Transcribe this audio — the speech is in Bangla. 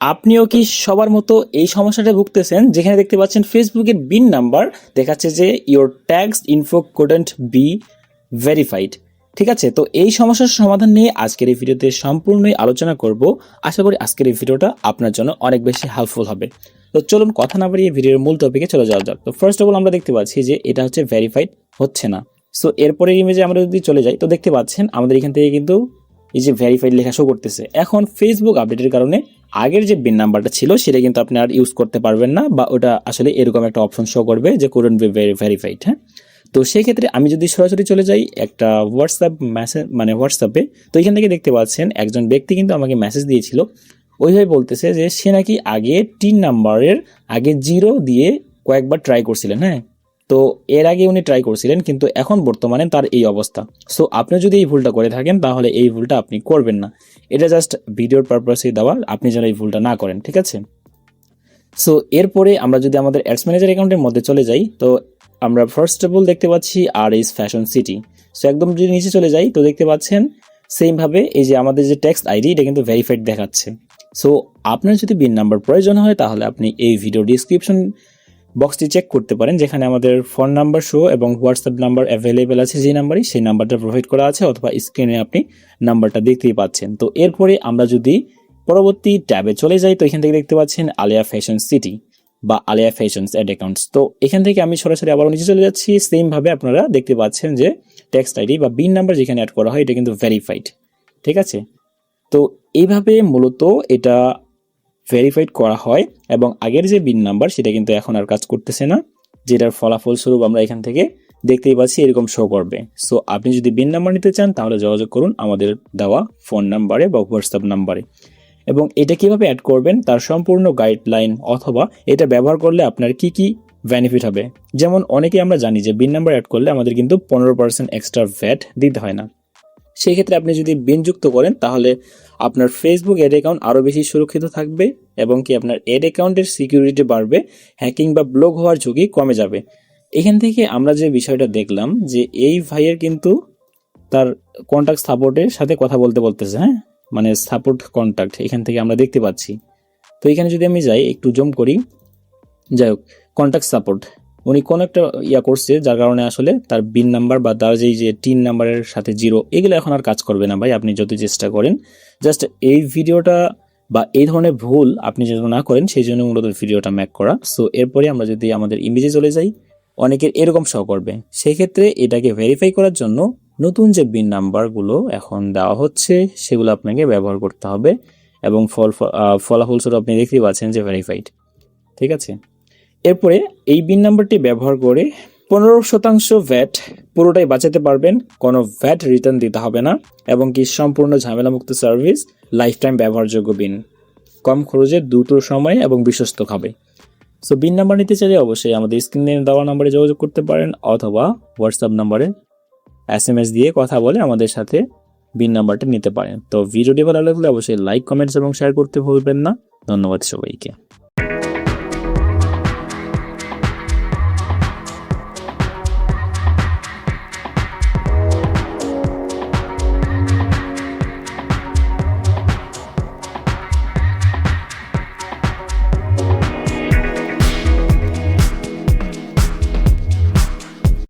আপনিও কি সবার মতো এই সমস্যাটা ভুগতেছেন, যেখানে দেখতে পাচ্ছেন ফেসবুকের বিন নাম্বার দেখাচ্ছে যে your tax info couldn't be verified. ঠিক আছে, তো এই সমস্যার সমাধান নিয়ে আজকের এই ভিডিওতে সম্পূর্ণই আলোচনা করব। আশা করি আজকের এই ভিডিওটা আপনার জন্য অনেক বেশি হেল্পফুল হবে। তো চলুন কথা না বাড়িয়ে ভিডিওর মূল টপিকে চলে যাওয়া যাক। তো ফার্স্ট অফ অল আমরা দেখতে পাচ্ছি যে এটা হচ্ছে ভেরিফাইড হচ্ছে না। সো এরপরের ইমেজে আমরা যদি চলে যাই তো দেখতে পাচ্ছেন আমাদের এখান থেকে কিন্তু এই যে ভেরিফাইড লেখা শো করতেছে। এখন ফেসবুক আপডেটের কারণে আগের যে বিন নাম্বারটা ছিল সেটা কিন্তু আপনি আর ইউজ করতে পারবেন না, বা ওটা আসলে এরকম একটা অপশন শো করবে যে কুডন্ট বি ভেরিফাইড। হ্যাঁ, তো সেই ক্ষেত্রে আমি যদি সরাসরি চলে যাই একটা হোয়াটসঅ্যাপ মেসেজ মানে হোয়াটসঅ্যাপে, তো এখান থেকে দেখতে পাচ্ছেন একজন ব্যক্তি কিন্তু আমাকে মেসেজ দিয়েছিল। ওইভাবে বলতেছে যে সে নাকি আগে 3 নাম্বারের আগে 0 দিয়ে কয়েকবার ট্রাই করছিলেন। হ্যাঁ, তো এর আগে উনি ট্রাই করছিলেন, কিন্তু এখন বর্তমানে তার এই অবস্থা। সো আপনি যদি এই ভুলটা করে থাকেন তাহলে এই ভুলটা আপনি করবেন না। এটা জাস্ট ভিডিওর পারপাসে দেওয়া, আপনি যেন এই ভুলটা না করেন। ঠিক আছে, সো এরপরে আমরা যদি আমাদের অ্যাডস ম্যানেজার অ্যাকাউন্টের মধ্যে চলে যাই তো আমরা ফার্স্ট অফ অল দেখতে পাচ্ছি আর ইজ ফ্যাশন সিটি। সো একদম যদি নিচে চলে যাই তো দেখতে পাচ্ছেন সেমভাবে এই যে আমাদের যে টেক্সট আইডি এটা কিন্তু ভেরিফাইড দেখাচ্ছে। সো আপনার যদি বিন নাম্বার প্রয়োজন হয় তাহলে আপনি এই ভিডিও ডিসক্রিপশন বক্সটি চেক করতে পারেন, যেখানে আমাদের ফোন নাম্বার শো এবং হোয়াটসঅ্যাপ নাম্বার অ্যাভেলেবেল আছে। যে নাম্বারই সেই নাম্বারটা প্রোভাইড করা আছে, অথবা স্ক্রিনে আপনি নাম্বারটা দেখতেই পাচ্ছেন। তো এরপরে আমরা যদি পরবর্তী ট্যাবে চলে যাই তো এখান থেকে দেখতে পাচ্ছেন আলিয়া ফ্যাশন সিটি বা আলিয়া ফ্যাশনস অ্যাড অ্যাকাউন্টস। তো এখান থেকে আমি সরাসরি আবারও নিচে চলে যাচ্ছি। সেমভাবে আপনারা দেখতে পাচ্ছেন যে টেক্সট আইডি বা বিন নাম্বার যেখানে অ্যাড করা হয় এটা কিন্তু ভেরিফাইড। ঠিক আছে, তো এইভাবে মূলত এটা ভেরিফাইড করা হয়, এবং আগের যে বিন নাম্বার সেটা কিন্তু এখন আর কাজ করতেছে না, যেটার ফলাফল স্বরূপ আমরা এখান থেকে দেখতেই পাচ্ছি এরকম শো করবে। সো আপনি যদি বিন নাম্বার নিতে চান তাহলে যোগাযোগ করুন আমাদের দেওয়া ফোন নাম্বারে বা হোয়াটসঅ্যাপ নাম্বারে। এবং এটা কিভাবে অ্যাড করবেন তার সম্পূর্ণ গাইডলাইন, অথবা এটা ব্যবহার করলে আপনার কি কি বেনিফিট হবে। যেমন অনেকে আমরা জানি যে বিন নাম্বার অ্যাড করলে আমাদের কিন্তু 15% এক্সট্রা ভ্যাট দিতে হয় না। সেই ক্ষেত্রে আপনি যদি বিন যুক্ত করেন তাহলে আপনার ফেসবুক অ্যাড অ্যাকাউন্ট আরও বেশি সুরক্ষিত থাকবে, এবং কি আপনার অ্যাড অ্যাকাউন্টের সিকিউরিটি বাড়বে, হ্যাকিং বা ব্লক হওয়ার ঝুঁকি কমে যাবে। এখান থেকে আমরা যে বিষয়টা দেখলাম যে এই ভাইয়ের কিন্তু তার কন্ট্যাক্ট সাপোর্টের সাথে কথা বলতেছে। হ্যাঁ, মানে সাপোর্ট কন্ট্যাক্ট এখান থেকে আমরা দেখতে পাচ্ছি। তো এখানে যদি আমি যাই একটু জুম করি, যাই হোক কন্ট্যাক্ট সাপোর্ট উনি কোন একটা করছে, যার কারণে আসলে তার বিন নাম্বার বা তার যে 3 নাম্বারের সাথে 0 এগুলো এখন আর কাজ করবে না ভাই, আপনি যত চেষ্টা করেন। জাস্ট এই ভিডিওটা বা এই ধরনের ভুল আপনি যেন না করেন সেই জন্য মূলত ভিডিওটা মেক করা। সো এরপরে আমরা যদি আমাদের ইমেজে চলে যাই, অনেকের এরকম শো করবে। সেই ক্ষেত্রে এটাকে ভেরিফাই করার জন্য নতুন যে বিন নাম্বারগুলো এখন দেওয়া হচ্ছে সেগুলো আপনাকে ব্যবহার করতে হবে, এবং ফলাফল স্বরূপ আপনি দেখতেই পাচ্ছেন যে ভেরিফাইড। ঠিক আছে, এরপরে এই বিন নাম্বারটি ব্যবহার করে 15% ভ্যাট পুরোটাই বাঁচাতে পারবেন, কোনো ভ্যাট রিটার্ন দিতে হবে না, এবং কি সম্পূর্ণ ঝামেলামুক্ত সার্ভিস, লাইফ টাইম ব্যবহারযোগ্য বিন, কম খরচে দ্রুত সময়ে এবং বিশ্বস্ত হবে। সো বিন নাম্বার নিতে চাইলে অবশ্যই আমাদের স্ক্রিনে দেওয়া নাম্বারে যোগাযোগ করতে পারেন, অথবা হোয়াটসঅ্যাপ নাম্বারে SMS দিয়ে কথা বলে আমাদের সাথে বিন নাম্বারটা নিতে পারেন। তো ভিডিওটি ভালো লাগলে অবশ্যই লাইক, কমেন্টস এবং শেয়ার করতে ভুলবেন না। ধন্যবাদ সবাইকে।